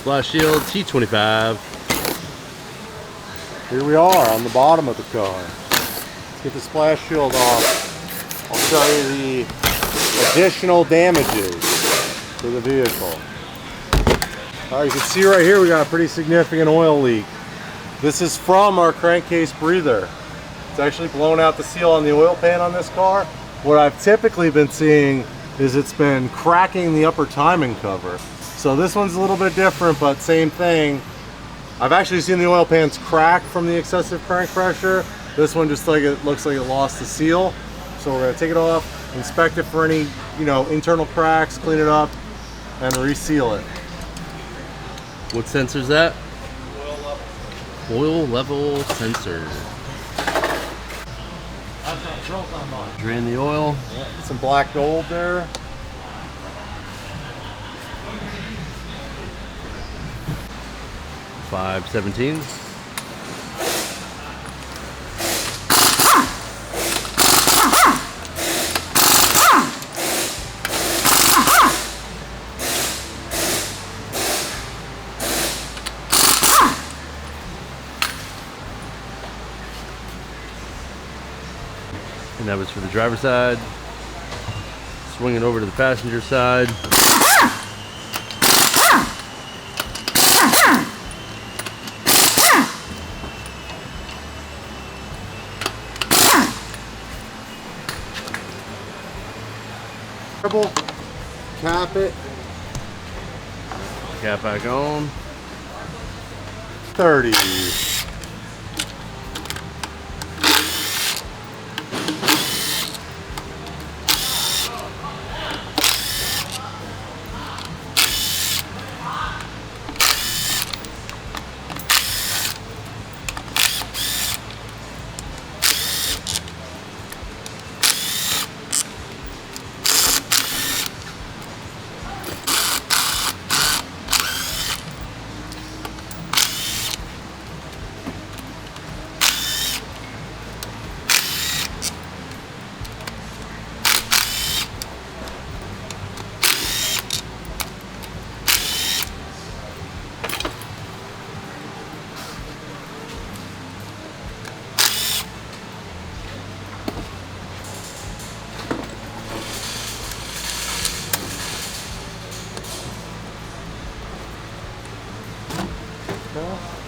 Splash shield T25. Here we are on the bottom of the car. Let's get the splash shield off. I'll show you the additional damages to the vehicle. All right, you can see right here we got a pretty significant oil leak. This is from our crankcase breather. It's actually blown out the seal on the oil pan on this car. What I've typically been seeing is it's been cracking the upper timing cover. So this one's a little bit different, but same thing. I've actually seen the oil pans crack from the excessive crank pressure. This one just like it looks like it lost the seal. So we're gonna take it off, inspect it for any, internal cracks, clean it up, and reseal it. What sensor is that? Oil level sensor. Drain the oil. Yeah, some black gold there. $5.17. And that was for the driver's side. Swing it over to the passenger side. Cap it. Cap back on. 30.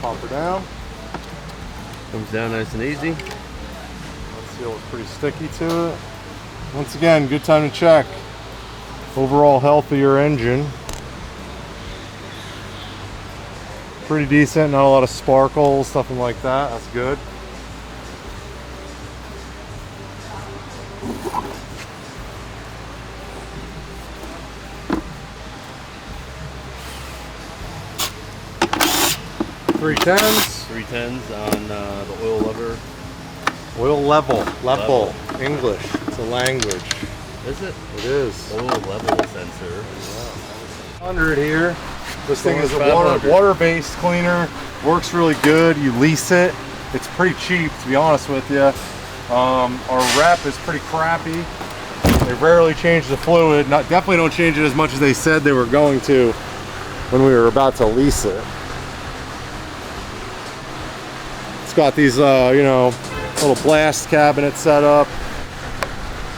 Pop her down. Comes down nice and easy. That seal is pretty sticky to it. Once again, good time to check. Overall health of your engine. Pretty decent, not a lot of sparkles, nothing like that. That's good. Three tens. 310s on the oil lever. Oil level. English. It's a language. Is it? It is. Oil level sensor. 100 here. This thing is a 500. water-based cleaner. Works really good. You lease it. It's pretty cheap, to be honest with you. Our rep is pretty crappy. They rarely change the fluid. Definitely don't change it as much as they said they were going to when we were about to lease it. It's got these, little blast cabinet set up.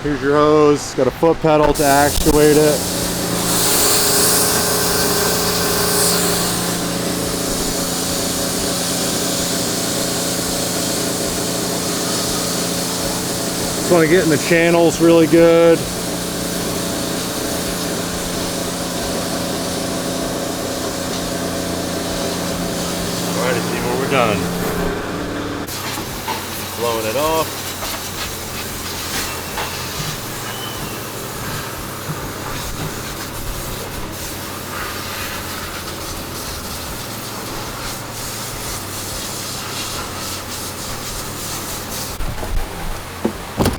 Here's your hose. Got a foot pedal to actuate it. Just want to get in the channels really good. Alright, let's see when we're done. Blowing it off.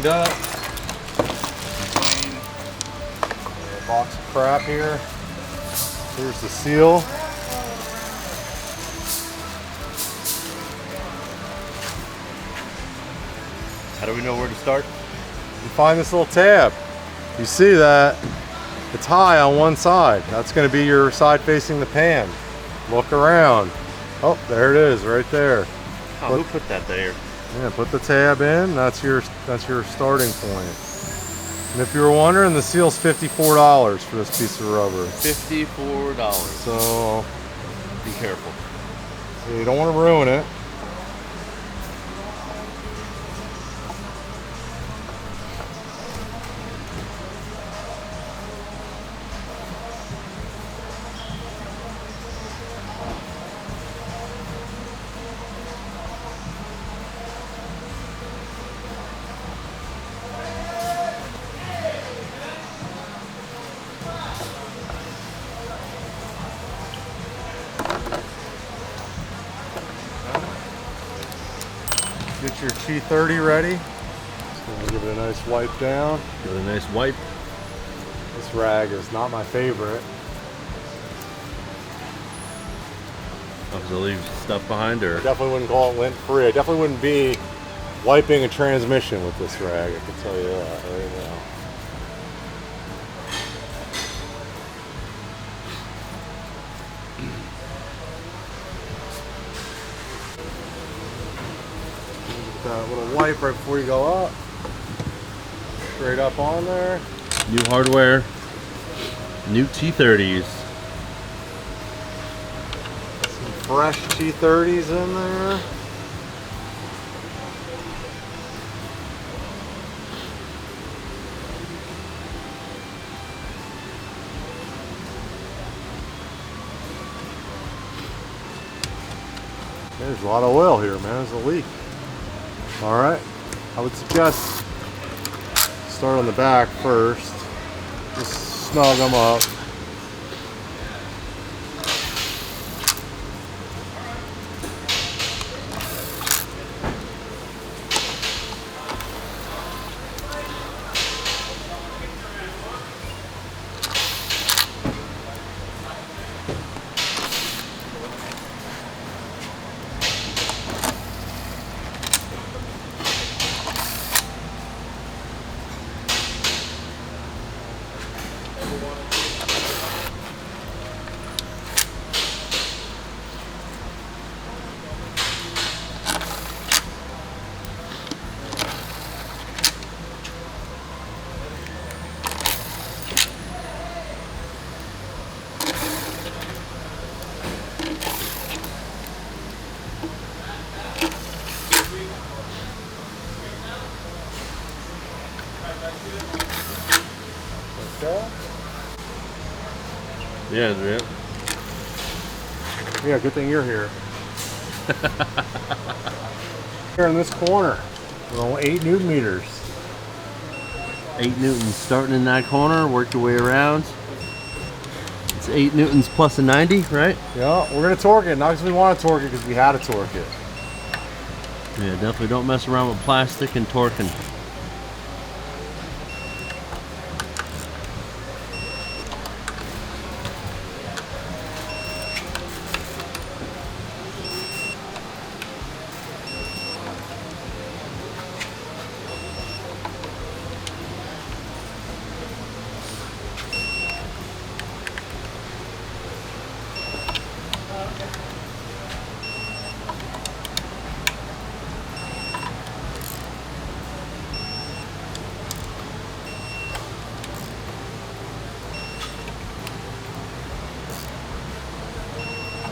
Up. A box of crap here. Here's the seal. How do we know where to start? You find this little tab. You see that it's high on one side. That's going to be your side facing the pan. Look around. Oh, there it is, right there. Oh, who put that there? Yeah, put the tab in. That's your starting point. And if you were wondering, the seal's $54 for this piece of rubber. $54. So Be careful. you don't want to ruin it. Get your T30 ready. Just gonna give it a nice wipe down. Give it a nice wipe. This rag is not my favorite. Oh, does it leave stuff behind her? Definitely wouldn't call it lint free. I definitely wouldn't be wiping a transmission with this rag, I can tell you that right now. Get that little wipe right before you go up. Straight up on there. New hardware. New T30s. Some fresh T30s in there. There's a lot of oil here, man. There's a leak. All right. I would suggest start on the back first. Just snug them up. Okay. Yeah. Yeah, good thing you're here. Here in this corner, we're on 8 Newton meters. 8 newtons starting in that corner, work your way around. It's 8 newtons plus a 90, right? Yeah, we're gonna torque it, not because we want to torque it, because we had to torque it. Yeah, definitely don't mess around with plastic and torquing.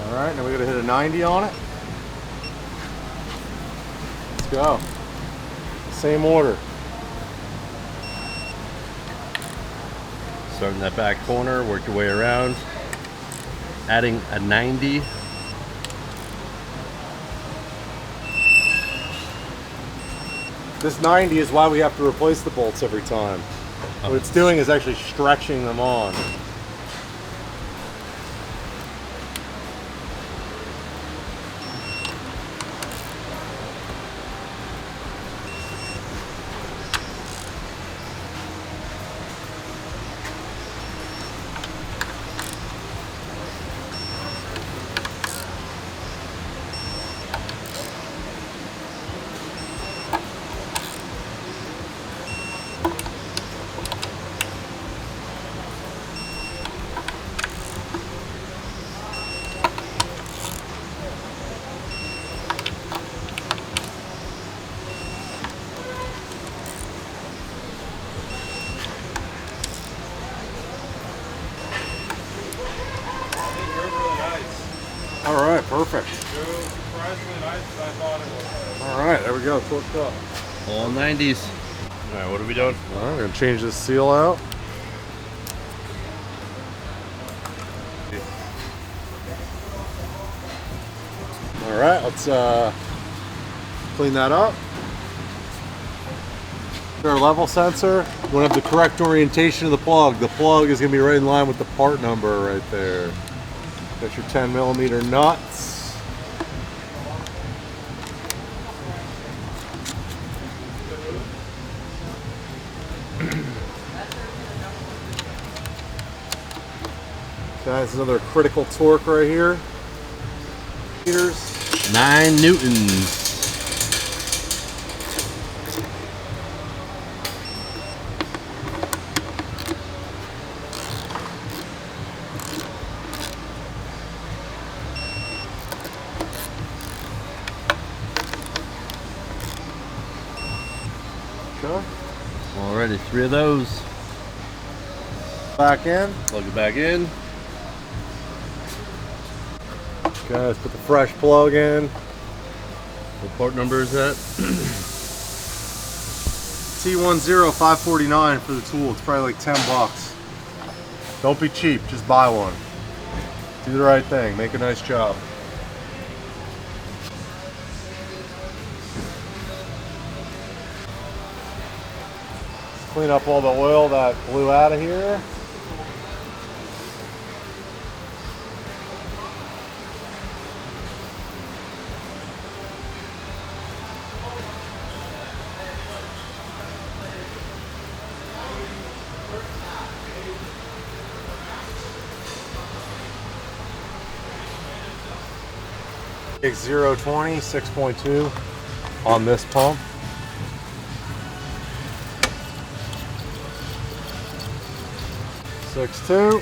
All right, now we gotta hit a 90 on it. Let's go. Same order. Starting that back corner, work your way around. Adding a 90. This 90 is why we have to replace the bolts every time. What it's doing is actually stretching them on. Perfect. Surprisingly nice as I thought it was. All right, there we go. Torqued up. All 90s. All right, what are we doing? All right, we're gonna change this seal out. All right, let's clean that up. Our level sensor, we want to have the correct orientation of the plug. The plug is going to be right in line with the part number right there. Got your 10 millimeter nuts. Okay, that's another critical torque right here. Meters. 9 newtons. Okay. Alrighty, 3 of those. Back in. Plug it back in. Okay, let's put the fresh plug in. What part number is that? T10549 for the tool. It's probably like 10 bucks. Don't be cheap, just buy one. Do the right thing, make a nice job. Clean up all the oil that blew out of here. X020 6.2 on this pump. Six two.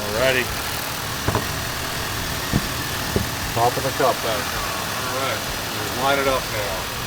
Alrighty. Top of the cup then. Alright, line it up now.